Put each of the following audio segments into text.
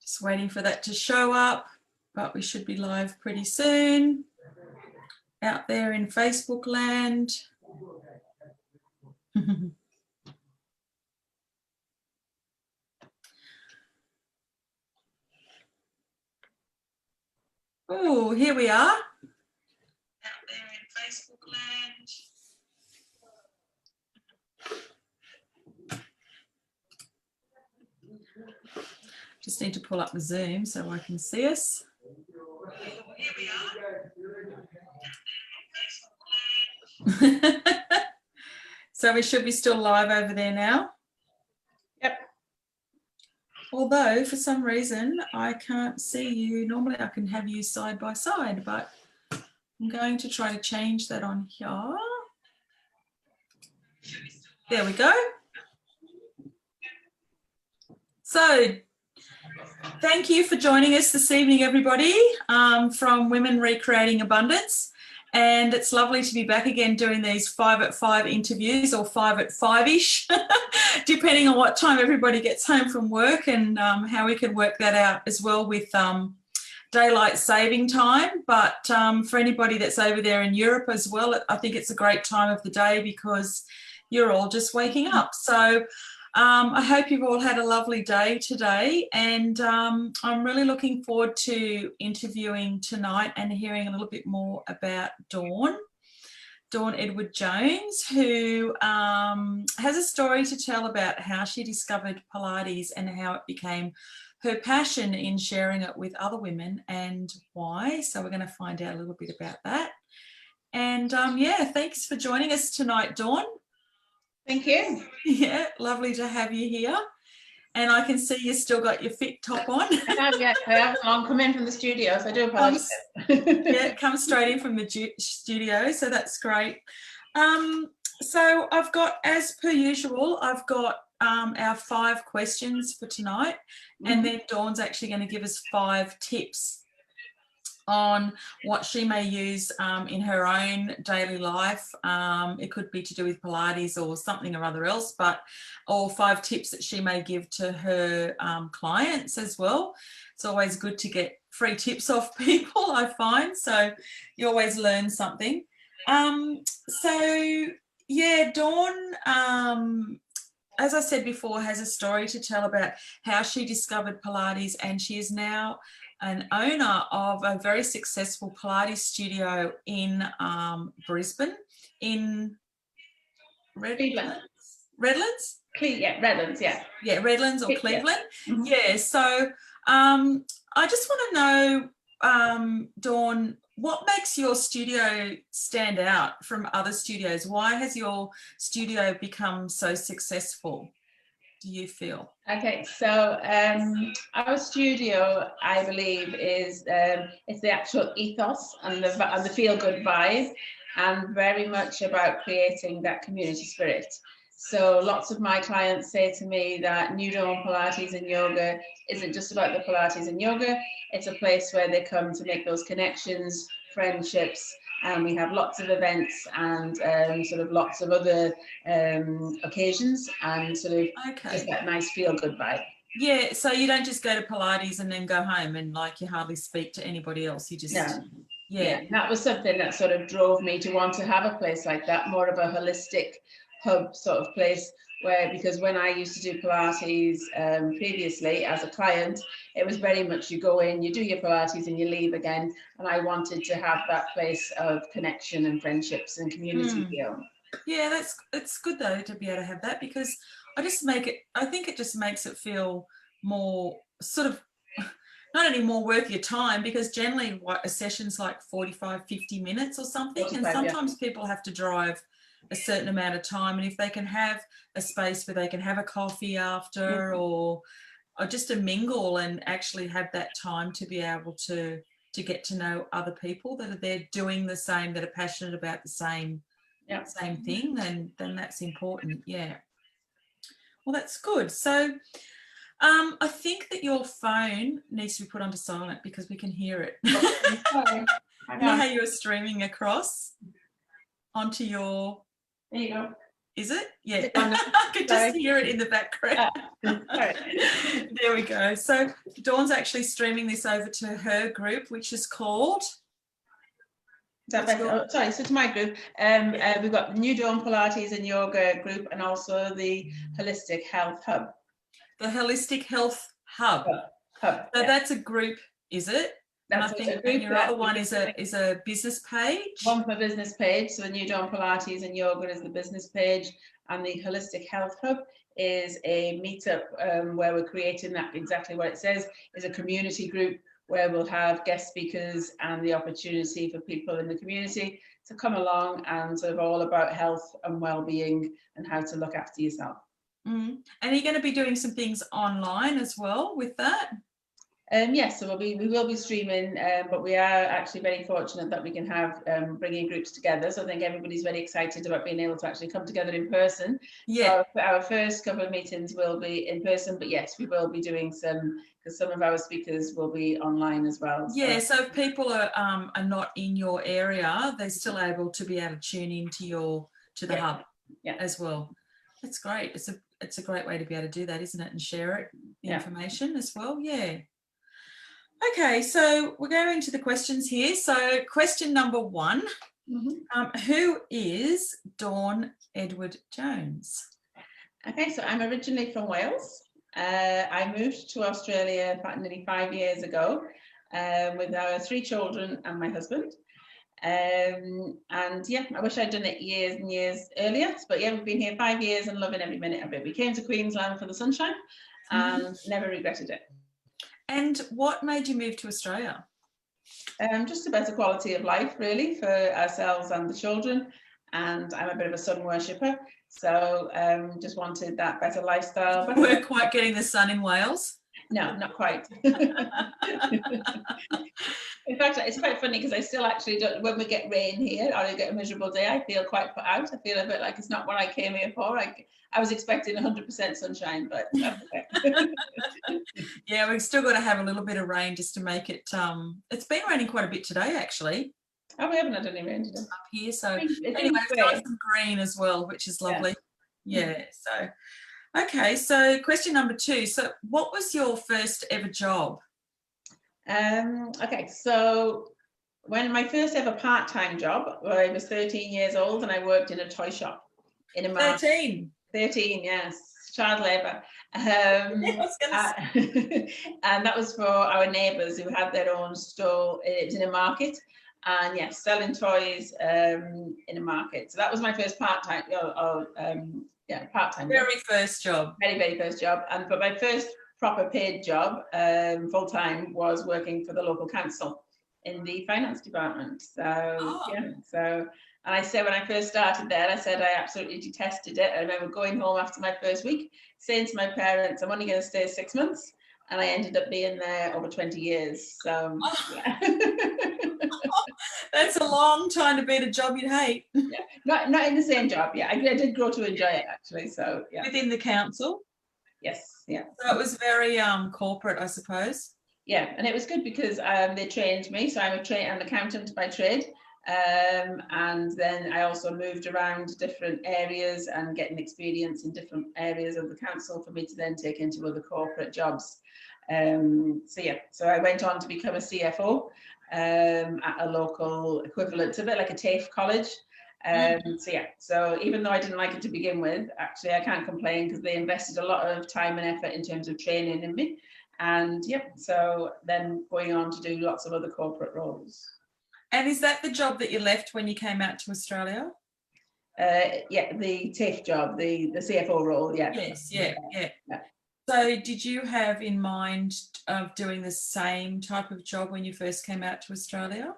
Just waiting for that to show up, but we should be live pretty soon. Out there in Facebook land. Oh, here we are. Out there in Facebook land. Just need to pull up the Zoom so I can see us. Here we are. So we should be still live over there now. Yep. Although for some reason I can't see you. Normally I can have you side by side, but I'm going to try to change that on here. There we go. So thank you for joining us this evening, everybody, from Women Recreating Abundance. And it's lovely to be back again doing these 5 at 5 interviews, or 5 at 5-ish, depending on what time everybody gets home from work, and how we can work that out as well with daylight saving time. But for anybody that's over there in Europe as well, I think it's a great time of the day because you're all just waking up. So I hope you've all had a lovely day today, and I'm really looking forward to interviewing tonight and hearing a little bit more about Dawn Edwards-Jones, who has a story to tell about how she discovered Pilates and how it became her passion in sharing it with other women and why. So we're going to find out a little bit about that. And yeah, thanks for joining us tonight, Dawn. Thank you. Yeah, lovely to have you here. And I can see you still got your fit top on. I have, yeah. I have. I'm coming from the studio, so I do apologize. Yeah, it comes straight in from the studio, so that's great. So I've got, as per usual, I've got our 5 questions for tonight, and then Dawn's actually going to give us 5 tips on what she may use in her own daily life. It could be to do with Pilates or something or other else, but or 5 tips that she may give to her clients as well. It's always good to get free tips off people, I find, so you always learn something. So yeah, Dawn, as I said before, has a story to tell about how she discovered Pilates, and she is now an owner of a very successful Pilates studio in Brisbane, in Redlands? Yeah, Redlands, yeah. Yeah, Redlands or Cleveland. Yeah. Yeah, so I just want to know, Dawn, what makes your studio stand out from other studios? Why has your studio become so successful, do you feel? Okay, so our studio, I believe, is it's the actual ethos and the feel-good vibe, and very much about creating that community spirit. So lots of my clients say to me that New Dawn Pilates and Yoga isn't just about the Pilates and Yoga, it's a place where they come to make those connections, friendships, and we have lots of events and sort of lots of other occasions, and sort of just that nice feel-good vibe. Yeah, so you don't just go to Pilates and then go home and like you hardly speak to anybody else. You just yeah, that was something that sort of drove me to want to have a place like that, more of a holistic hub sort of place, where, because when I used to do Pilates previously as a client, it was very much you go in, you do your Pilates and you leave again, and I wanted to have that place of connection and friendships and community feel. Yeah, it's good though to be able to have that, because I think it just makes it feel more sort of not only more worth your time, because generally a session's like 45-50 minutes or something, and sometimes people have to drive a certain amount of time, and if they can have a space where they can have a coffee after or just a mingle and actually have that time to be able to get to know other people that are there doing the same, that are passionate about the same thing, then that's important. Yeah, well, that's good. So I think that your phone needs to be put onto silent because we can hear it. Sorry. You know how you were streaming across onto your... There you go. Is it? Yeah. Is it gone now? I could just Sorry. hear it in the background. Sorry. There we go. So Dawn's actually streaming this over to her group, which is called... Is that better? Oh, sorry, so to my group, we've got the new Dawn Pilates and Yoga group, and also the Holistic Health Hub. The Holistic Health Hub. So yeah. That's a group, is it? That's and I think a group. your other one is a business page. One for business page. So the new Dawn Pilates and Yoga is the business page, and the Holistic Health Hub is a meetup where we're creating that, exactly what it says, is a community group where we'll have guest speakers and the opportunity for people in the community to come along and sort of all about health and well-being and how to look after yourself. And are you going to be doing some things online as well with that? Yes, so we will be streaming, but we are actually very fortunate that we can have bringing groups together. So I think everybody's very excited about being able to actually come together in person. Yeah. So our first couple of meetings will be in person, but yes, we will be doing some, because some of our speakers will be online as well. So. Yeah, so if people are not in your area, they're still able to tune into the hub as well. That's great. It's a great way to be able to do that, isn't it? And share it, the information as well. Yeah. Okay, so we're going to the questions here. So question number 1, who is Dawn Edward Jones? Okay, so I'm originally from Wales. I moved to Australia nearly 5 years ago with our 3 children and my husband. And yeah, I wish I'd done it years and years earlier, but yeah, we've been here 5 years and loving every minute of it. We came to Queensland for the sunshine and never regretted it. And what made you move to Australia? Just a better quality of life, really, for ourselves and the children. And I'm a bit of a sun worshipper, so just wanted that better lifestyle. We weren't quite getting the sun in Wales. No, not quite. In fact, it's quite funny because I still actually don't, when we get rain here or I get a miserable day, I feel quite put out. I feel a bit like it's not what I came here for. I was expecting 100% sunshine, but that's okay. Yeah, we've still got to have a little bit of rain just to make it. It's been raining quite a bit today, actually. Oh, we haven't had any rain today. Up here, so anyway, we've got some green as well, which is lovely. Yeah. So, okay, so question number 2. So, what was your first ever job? Okay, so when my first ever part-time job, I was 13 years old and I worked in a toy shop in a market. 13, yes, child labour. And that was for our neighbours who had their own store. It was in a market, and yes, selling toys in a market. So that was my first part-time. Part-time. Very first job. Very, very first job. But my first proper paid job, full-time, was working for the local council in the finance department. So and I said when I first started there, I said I absolutely detested it. I remember going home after my first week, saying to my parents, I'm only going to stay 6 months. And I ended up being there over 20 years. So, That's a long time to be in a job you'd hate. Yeah, not in the same job. Yeah, I did grow to enjoy it, actually. So, yeah. Within the council? Yes, yeah. So it was very corporate, I suppose. Yeah, and it was good because they trained me. So I'm an accountant by trade. And then I also moved around different areas and getting experience in different areas of the council for me to then take into other corporate jobs. So I went on to become a CFO at a local equivalent, a bit like a TAFE college. So even though I didn't like it to begin with, actually I can't complain because they invested a lot of time and effort in terms of training in me. And so then going on to do lots of other corporate roles. And is that the job that you left when you came out to Australia? The TAFE job, the CFO role, yeah. Yes, yeah. So did you have in mind of doing the same type of job when you first came out to Australia?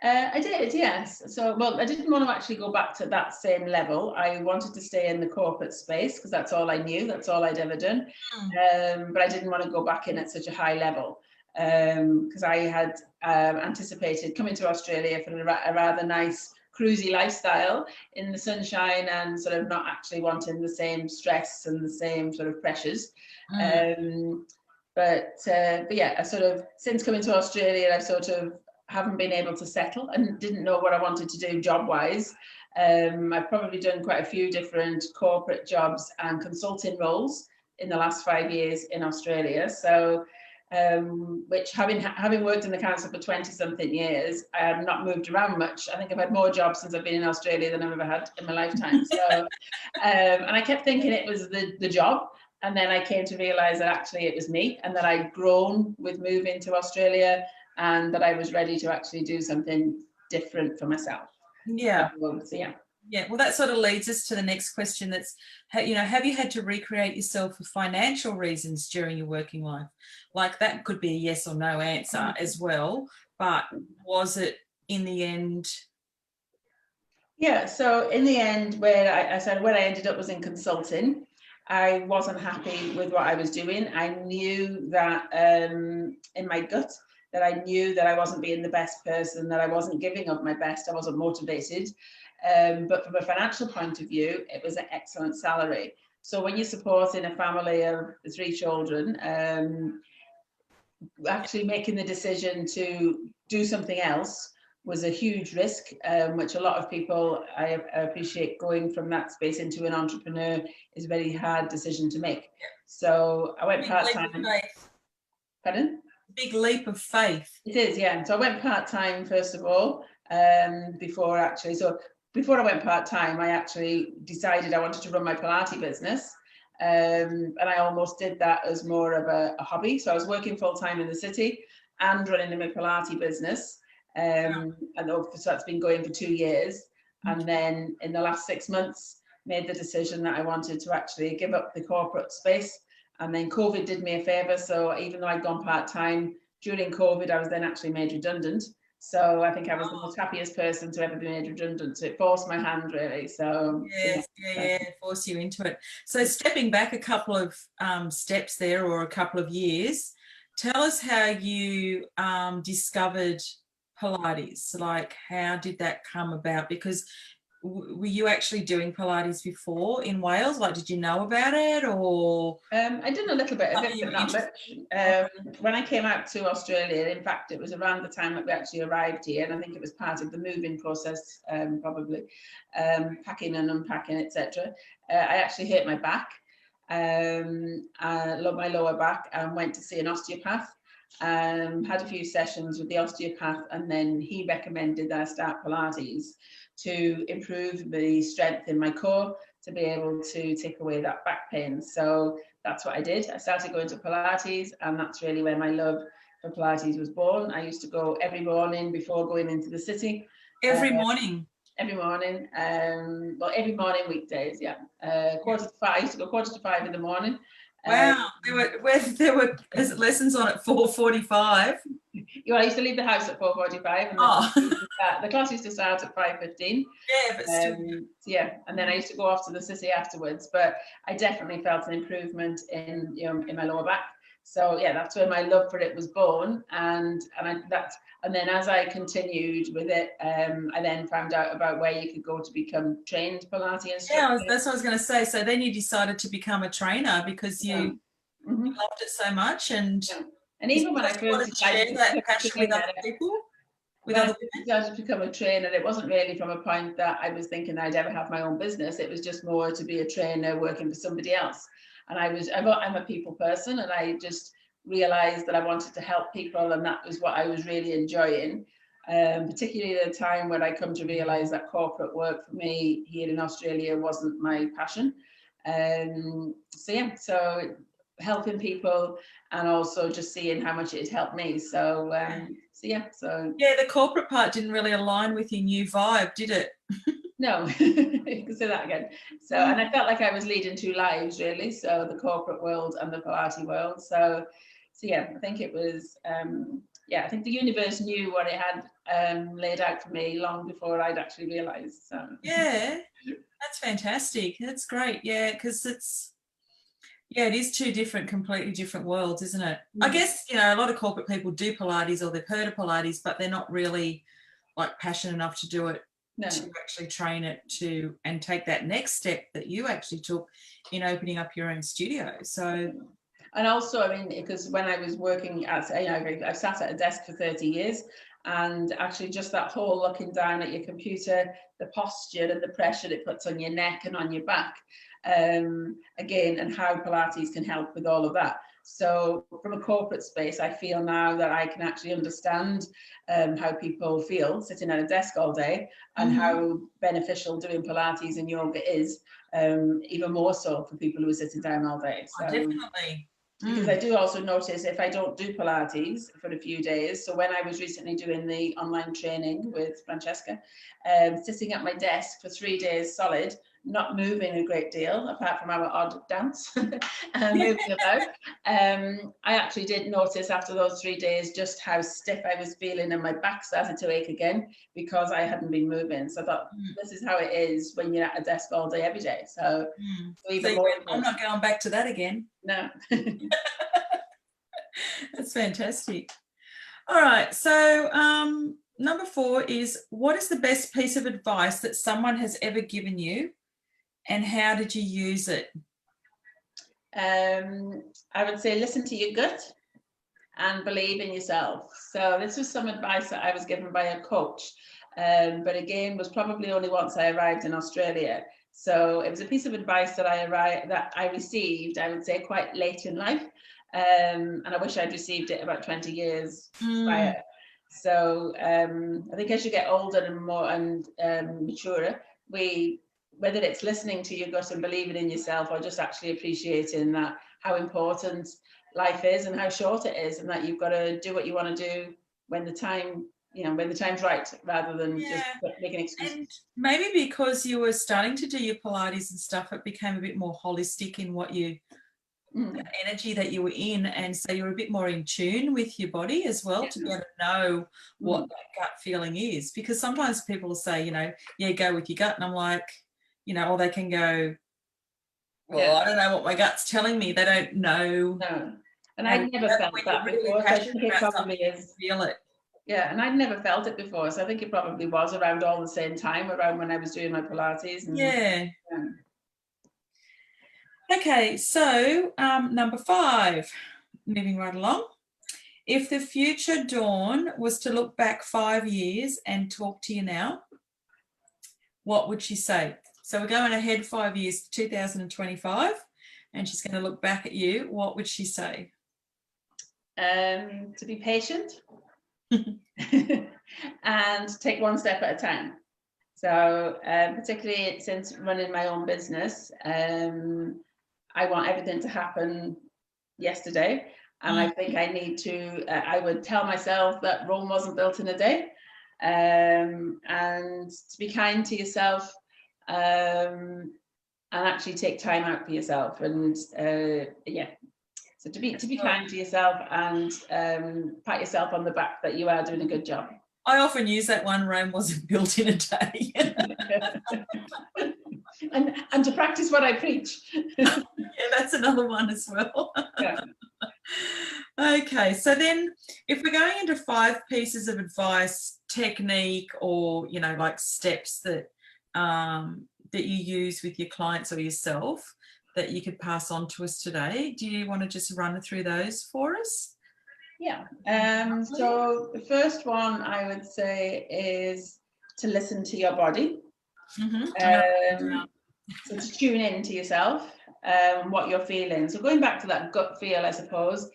I did, yes. So, well, I didn't want to actually go back to that same level. I wanted to stay in the corporate space because that's all I knew, that's all I'd ever done. But I didn't want to go back in at such a high level because I had anticipated coming to Australia for a rather nice cruisy lifestyle in the sunshine and sort of not actually wanting the same stress and the same sort of pressures. But yeah, I sort of, since coming to Australia, I've sort of haven't been able to settle and didn't know what I wanted to do job-wise. I've probably done quite a few different corporate jobs and consulting roles in the last 5 years in Australia. So, which having worked in the council for 20 something years, I have not moved around much. I think I've had more jobs since I've been in Australia than I've ever had in my lifetime. So, and I kept thinking it was the job. And then I came to realize that actually it was me, and that I'd grown with moving to Australia, and that I was ready to actually do something different for myself. Yeah. So yeah. Yeah, well, that sort of leads us to the next question. That's, you know, have you had to recreate yourself for financial reasons during your working life? Like, that could be a yes or no answer as well, but was it in the end? Yeah, so in the end, where I said where I ended up was in consulting. I wasn't happy with what I was doing. I knew that in my gut, that I knew that I wasn't being the best person, that I wasn't giving of my best, I wasn't motivated. But from a financial point of view, it was an excellent salary. So when you're supporting a family of 3 children, actually making the decision to do something else was a huge risk, which a lot of people, I appreciate, going from that space into an entrepreneur is a very hard decision to make. So I went part-time. Pardon? Big leap of faith. It is, yeah. So I went part-time first of all, before I went part-time, I actually decided I wanted to run my Pilates business. And I almost did that as more of a hobby. So I was working full-time in the city and running my Pilates business. And so that's been going for 2 years. And then in the last 6 months, made the decision that I wanted to actually give up the corporate space. And then COVID did me a favor. So even though I'd gone part-time during COVID, I was then actually made redundant. So I think I was the most happiest person to ever be made redundant. So it forced my hand, really. So yes, yeah, force you into it. So stepping back a couple of steps there, or a couple of years, tell us how you discovered Pilates. Like, how did that come about? Because were you actually doing Pilates before in Wales? Like, did you know about it, or? I did a little bit of it, but not much. When I came out to Australia, in fact, it was around the time that we actually arrived here, and I think it was part of the moving process, probably, packing and unpacking, etc. I actually hurt my back, my lower back, and went to see an osteopath. Had a few sessions with the osteopath, and then he recommended that I start Pilates to improve the strength in my core, to be able to take away that back pain. So that's what I did. I started going to Pilates, and that's really where my love for Pilates was born. I used to go every morning before going into the city. Every morning? Every morning. Well, every morning weekdays, yeah. 4:45, I used to go 4:45 in the morning. Wow, there were lessons on at 4:45. I used to leave the house at 4:45, and the class used to start at 5:15. Yeah, but still. Yeah, and then I used to go off to the city afterwards. But I definitely felt an improvement in my lower back. So yeah, that's where my love for it was born, and then as I continued with it, I then found out about where you could go to become trained Pilates instructor. Yeah, that's what I was going to say. So then you decided to become a trainer because you loved it so much, and even when I first decided that passion with other people, with other women. Decided to become a trainer, it wasn't really from a point that I was thinking I'd ever have my own business. It was just more to be a trainer working for somebody else. And I'm a people person, and I just realized that I wanted to help people, and that was what I was really enjoying. Particularly at a time when I come to realize that corporate work for me here in Australia wasn't my passion. So helping people, and also just seeing how much it helped me. So yeah, the corporate part didn't really align with your new vibe, did it? No, you can say that again. So, and I felt like I was leading 2 lives, really. So the corporate world and the Pilates world. So yeah, I think it was, I think the universe knew what it had laid out for me long before I'd actually realised. So yeah, that's fantastic. That's great. Yeah, because it is 2 completely different worlds, isn't it? I guess, a lot of corporate people do Pilates, or they've heard of Pilates, but they're not really like passionate enough to do it. No. To actually train it and take that next step that you actually took in opening up your own studio. So, and also, I mean, because when I was working I've sat at a desk for 30 years, And actually just that whole looking down at your computer, the posture and the pressure it puts on your neck and on your back, again, and how Pilates can help with all of that. So from a corporate space, I feel now that I can actually understand how people feel sitting at a desk all day, and how beneficial doing Pilates and yoga is, even more so for people who are sitting down all day. So, definitely. Because I do also notice if I don't do Pilates for a few days, so when I was recently doing the online training with Francesca, sitting at my desk for 3 days solid, not moving a great deal, apart from our odd dance, moving about, I actually did notice after those 3 days just how stiff I was feeling, and my back started to ache again because I hadn't been moving. So I thought, this is how it is when you're at a desk all day, every day. So, even more, I'm not going back to that again. No. That's fantastic. All right, so number 4 is, what is the best piece of advice that someone has ever given you, and how did you use it? I would say listen to your gut and believe in yourself. So this was some advice that I was given by a coach, but again was probably only once I arrived in Australia. So it was a piece of advice that I received, I would say, quite late in life, and I wish I'd received it about 20 years prior. So I think as you get older and more maturer, whether it's listening to your gut and believing in yourself, or just actually appreciating that how important life is and how short it is, and that you've got to do what you want to do when the time, when the time's right, rather than just making excuses. And maybe because you were starting to do your Pilates and stuff, it became a bit more holistic in what the energy that you were in, and so you're a bit more in tune with your body as well, to be able to know what that gut feeling is. Because sometimes people will say, go with your gut, and I'm like, or they can go, well, I don't know what my gut's telling me. They don't know. No. And I'd never felt that before. So I think it probably is. Feel it. Yeah, and I'd never felt it before. So I think it probably was around all the same time, around when I was doing my Pilates. And, Okay, so number 5, moving right along. If the future Dawn was to look back 5 years and talk to you now, what would she say? So we're going ahead 5 years to 2025, and she's going to look back at you. What would she say? To be patient and take one step at a time. So particularly since running my own business, I want everything to happen yesterday. And I think I need to, I would tell myself that Rome wasn't built in a day, and to be kind to yourself, and actually take time out for yourself. And so to be kind to yourself, and pat yourself on the back that you are doing a good job. I often use that one, Rome wasn't built in a day. and to practice what I preach. Yeah, that's another one as well. Yeah. Okay, so then if we're going into 5 pieces of advice, technique, or like steps that that you use with your clients or yourself that you could pass on to us today, do you want to just run through those for us? Yeah. So the first one I would say is to listen to your body. So to tune in to yourself, what you're feeling. So going back to that gut feel, I suppose,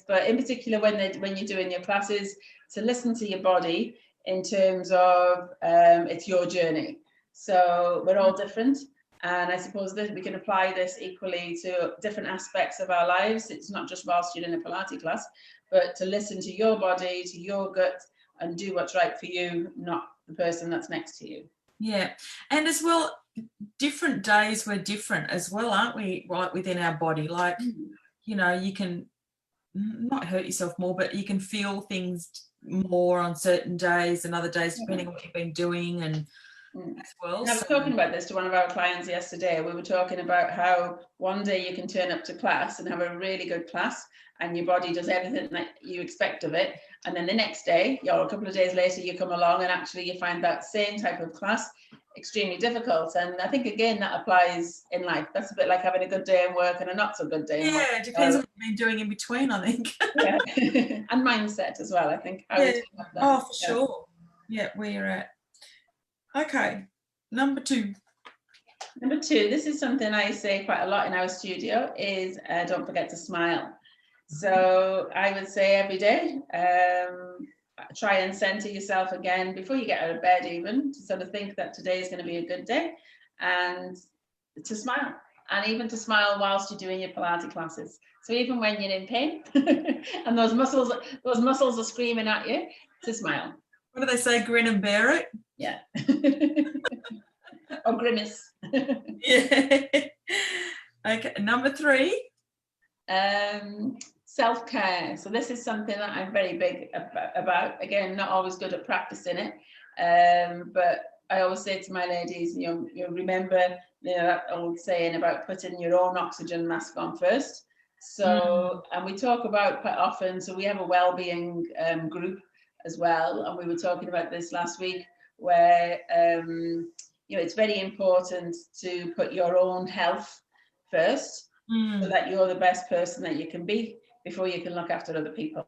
but in particular when you're doing your classes, to listen to your body in terms of it's your journey. So we're all different, and I suppose that we can apply this equally to different aspects of our lives. It's not just whilst you're in a Pilates class, but to listen to your body, to your gut, and do what's right for you, not the person that's next to you. Yeah, and as well, different days we're different as well, aren't we? Right within our body, like you can not hurt yourself more, but you can feel things more on certain days and other days, depending on what you've been doing, and as well. And I was talking about this to one of our clients yesterday. We were talking about how one day you can turn up to class and have a really good class, and your body does everything that you expect of it, and then the next day, or a couple of days later, you come along and actually you find that same type of class extremely difficult. And I think, again, that applies in life. That's a bit like having a good day in work and a not so good day in work. Yeah, it depends on what you've been doing in between, I think. Yeah. And mindset as well, I think. Yeah. Oh, for sure. Yeah, where you're at. Okay, number 2. Number 2, this is something I say quite a lot in our studio, is don't forget to smile. So I would say every day, try and center yourself again before you get out of bed, even to sort of think that today is going to be a good day, and to smile, and even to smile whilst you're doing your Pilates classes. So even when you're in pain and those muscles are screaming at you, to smile. What do they say? Grin and bear it. Yeah. Or grimace. Yeah. Okay, number 3. Self-care. So this is something that I'm very big about. Again, not always good at practicing it, but I always say to my ladies, you remember, that old saying about putting your own oxygen mask on first. So, and we talk about quite often, so we have a well-being group as well, and we were talking about this last week, where it's very important to put your own health first, so that you're the best person that you can be before you can look after other people.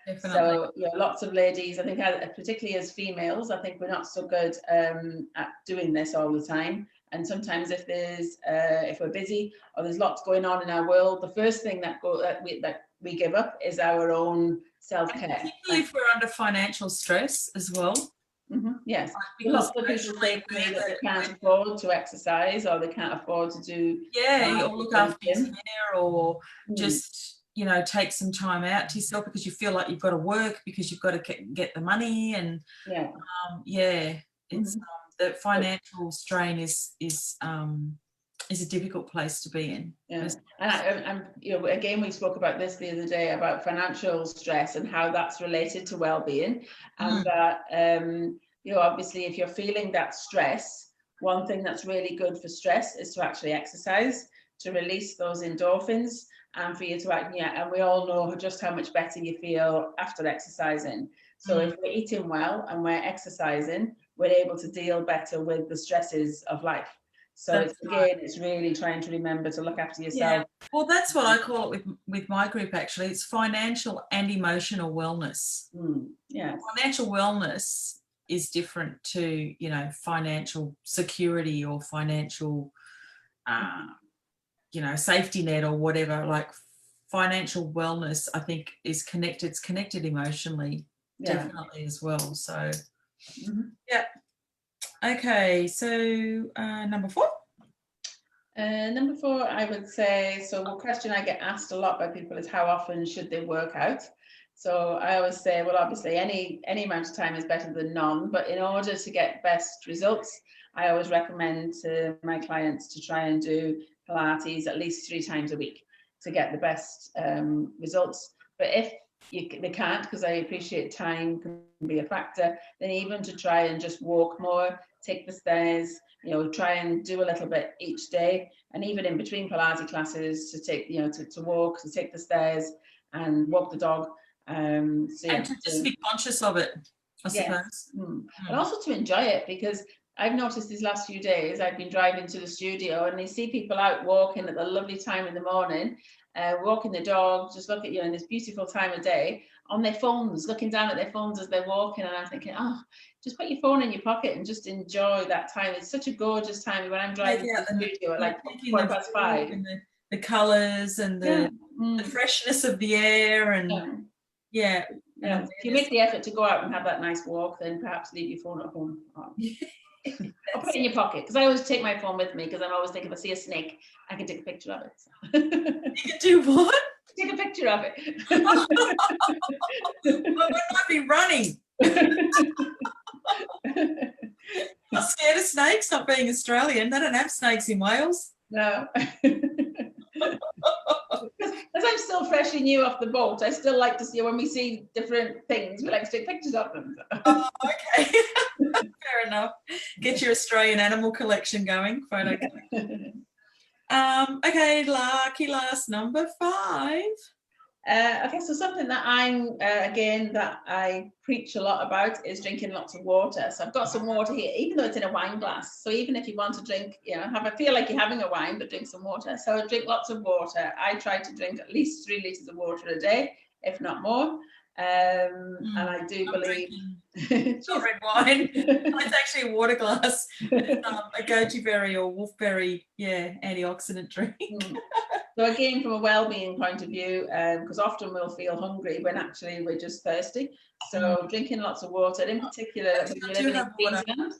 Definitely. So lots of ladies, I think, particularly as females, I think we're not so good at doing this all the time. And sometimes if we're busy or there's lots going on in our world, the first thing that we give up is our own self-care. Particularly if we're under financial stress as well. Mm-hmm. Yes, because lots of people say to me that they can't afford to exercise, or they can't afford to do or look after your hair, or just take some time out to yourself because you feel like you've got to work because you've got to get the money, and it's the financial strain is a difficult place to be in. Yeah, and again, we spoke about this the other day about financial stress and how that's related to well-being, and that obviously, if you're feeling that stress, one thing that's really good for stress is to actually exercise, to release those endorphins, and for you to and we all know just how much better you feel after exercising. So if we're eating well and we're exercising, we're able to deal better with the stresses of life. So it's really trying to remember to look after yourself. Yeah. Well, that's what I call it with my group, actually. It's financial and emotional wellness. Yes. Financial wellness is different to, financial security or financial, safety net or whatever. Like financial wellness, I think, is connected. It's connected emotionally, definitely as well. So, yeah. Okay, so number 4. Number 4, I would say, so a question I get asked a lot by people is how often should they work out? So I always say, well, obviously any amount of time is better than none, but in order to get best results, I always recommend to my clients to try and do Pilates at least 3 times a week to get the best results. But if they can't, because I appreciate time can be a factor, then even to try and just walk more, take the stairs, try and do a little bit each day, and even in between Pilates classes to take, to walk, to take the stairs and walk the dog. And to just be conscious of it, I suppose. And also to enjoy it, because I've noticed these last few days, I've been driving to the studio and I see people out walking at the lovely time in the morning, walking the dog, just look at in this beautiful time of day, on their phones, looking down at their phones as they're walking, and I'm thinking, just put your phone in your pocket and just enjoy that time. It's such a gorgeous time when I'm driving to the studio at like 5:15. And the colours and the freshness of the air, and if you make the effort to go out and have that nice walk, then perhaps leave your phone at home. Or put it in your pocket, because I always take my phone with me, because I'm always thinking if I see a snake, I can take a picture of it. You can do what? Take a picture of it. Well, we might be running. I'm scared of snakes, not being Australian. They don't have snakes in Wales. No. As I'm still fresh and new off the boat, I still like to see, when we see different things, we like to take pictures of them. Oh, okay. Fair enough. Get your Australian animal collection going, photo collection. Okay, lucky last number 5. Okay, so something that I'm again that I preach a lot about is drinking lots of water. So I've got some water here, even though it's in a wine glass. So even if you want to drink, feel like you're having a wine, but drink some water. So drink lots of water. I try to drink at least 3 liters of water a day, if not more. And I do believe it's not red wine. It's actually a water glass. It's, a goji berry or wolfberry, antioxidant drink. So again, from a well-being point of view, because often we'll feel hungry when actually we're just thirsty. So drinking lots of water, in particular, when you're living in Queensland.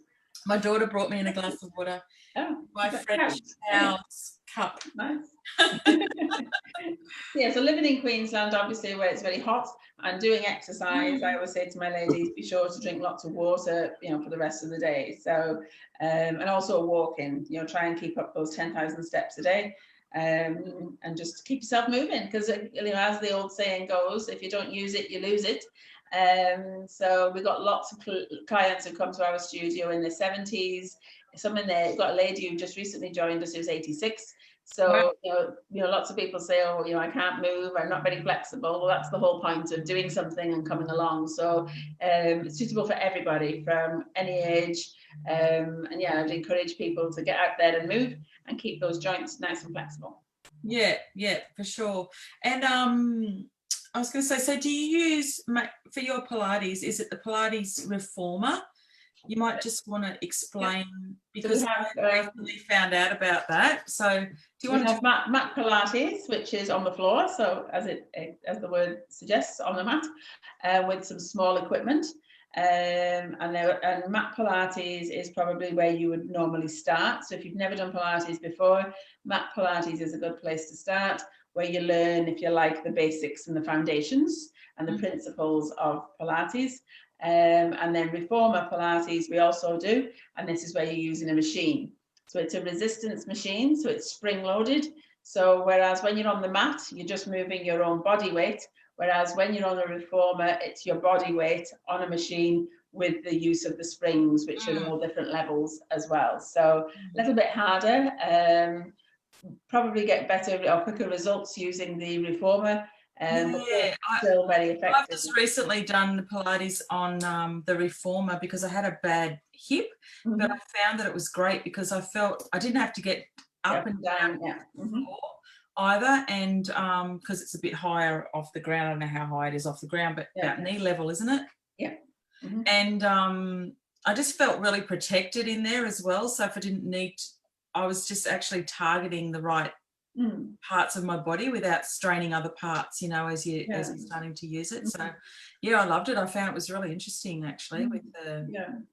My daughter brought me in a glass of water. Oh, my French house cup. Nice. Yeah, so living in Queensland, obviously, where it's very hot, and doing exercise, I always say to my ladies, be sure to drink lots of water, for the rest of the day. So, and also walking, try and keep up those 10,000 steps a day. And just keep yourself moving, because as the old saying goes, if you don't use it, you lose it. So we've got lots of clients who come to our studio in their 70s. We've got a lady who just recently joined us who's 86. So lots of people say, oh, I can't move, I'm not very flexible. Well, that's the whole point of doing something and coming along. So it's suitable for everybody from any age. And I'd encourage people to get out there and move and keep those joints nice and flexible. Yeah, for sure. And I was going to say, so do you use, for your Pilates, is it the Pilates Reformer? You might just want to explain, because I recently found out about that. So do you want to have mat Pilates, which is on the floor, so as the word suggests, on the mat, with some small equipment. And mat Pilates is probably where you would normally start. So if you've never done Pilates before, mat Pilates is a good place to start, where you learn, if you like, the basics and the foundations and the principles of Pilates. And then Reformer Pilates we also do, and this is where you're using a machine. So it's a resistance machine, so it's spring loaded. So whereas when you're on the mat, you're just moving your own body weight, whereas when you're on a Reformer, it's your body weight on a machine with the use of the springs, which are all different levels as well. So a little bit harder, probably get better or quicker results using the Reformer. But still very effective. I've just recently done the Pilates on the Reformer because I had a bad hip, but I found that it was great because I felt I didn't have to get up and down either, and because it's a bit higher off the ground. I don't know how high it is off the ground, but about knee level, isn't it? Yeah. And I just felt really protected in there as well. So if I didn't need, I was just actually targeting the right parts of my body without straining other parts, as you're starting to use it. So I loved it. I found it was really interesting actually with the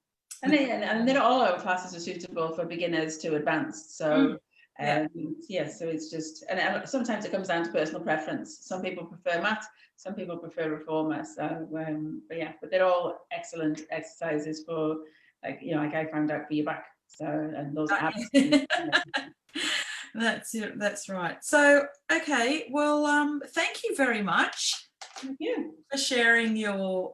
and then all our classes are suitable for beginners to advanced. So so it's just, and sometimes it comes down to personal preference. Some people prefer mat, some people prefer Reformer. So but they're all excellent exercises for, like I found out, for your back, so, and those abs. That's it. That's right. So, okay. Well, thank you very much. Thank you for sharing your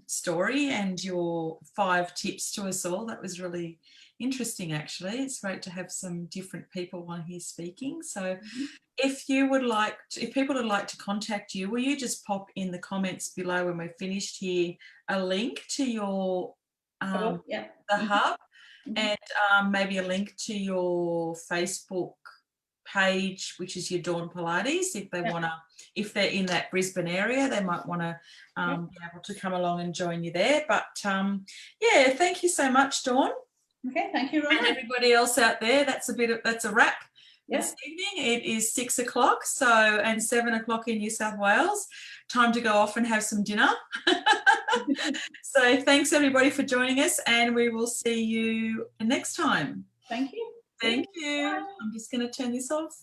story and your 5 tips to us all. That was really interesting, actually. It's great to have some different people on here speaking. So, if people would like to contact you, will you just pop in the comments below when we're finished here a link to your the hub? And maybe a link to your Facebook page, which is your Dawn Pilates. If they want to, if they're in that Brisbane area, they might want to be able to come along and join you there. But thank you so much, Dawn. Okay, thank you, Rona. And everybody else out there, that's a wrap. This evening. It is 6 o'clock, and 7 o'clock in New South Wales. Time to go off and have some dinner. So thanks everybody for joining us, and we will see you next time. Thank you. Thank you. I'm just going to turn this off.